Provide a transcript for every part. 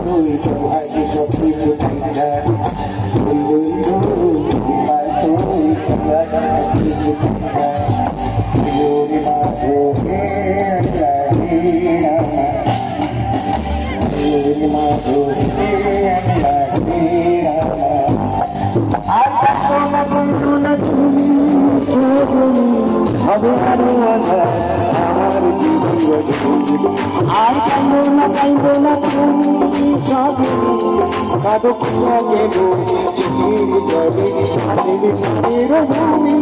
তুই তোর ভাগ্যে সব কিছু ঠান্ডা দুল দুল দুল পাল তুই তোর ভাগ্যে সব কিছু ঠান্ডা দিলোরে মাঝে লাগে রামা দিলোরে মাঝে লাগে রামা আর কাটো না বন্ধু না তুমি হবে আরো আধার আমার জীবন আর কাঁদো না তুমি সব কাঁদো লাগে গো চিঠির জলে ছাড়ির ছাড়ির ভূমি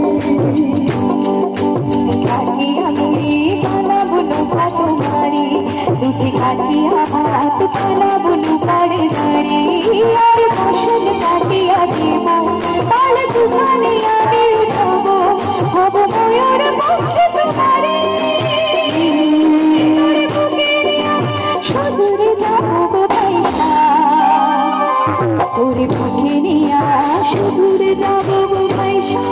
কাটিয়া মুড়ি বানাবো নৌকা তোমারি দুটি কাটিয়া হাত বানাবো নৌকারে দাঁড়ি আর ফসল কাটিয়া দেব পাল দুখানে আমি উঠাবো হব ময়ূর পক্ষে তোমারি তোরে বুকে নিয়া সুদূরে যাবো গো পয়সা তোরে বুকে নিয়া সুদূরে যাবো গো পয়সা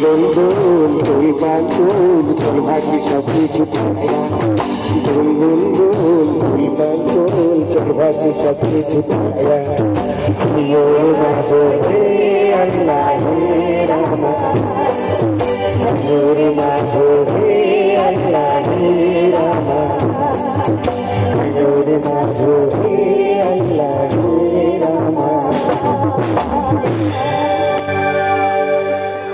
দুল দুল তুই পাল তুই তোর ভাগ্যে সব কিছু ঠান্ডা দুল দুল দুল তুই পাল তুই তোর ভাগ্যে সব কিছু ঠান্ডা দিলোরে মাঝে আল্লাহ রামা দিলোরে মাঝে আল্লাহ রামা দিলোরে মাঝে আল্লাহ রামা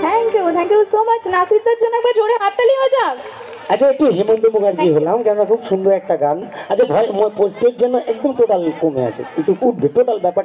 থ্যাংক ইউ সো মাচ নাসিরদের জন্য একবার জোরে হাততালি হয়ে যাক। আচ্ছা একটু হেমন্ত মুখার্জি হলাম কেন খুব সুন্দর একটা গান। আচ্ছা স্টেজ জন্য একদম টোটাল কমে আছে একটু উঠবে টোটাল ব্যাপার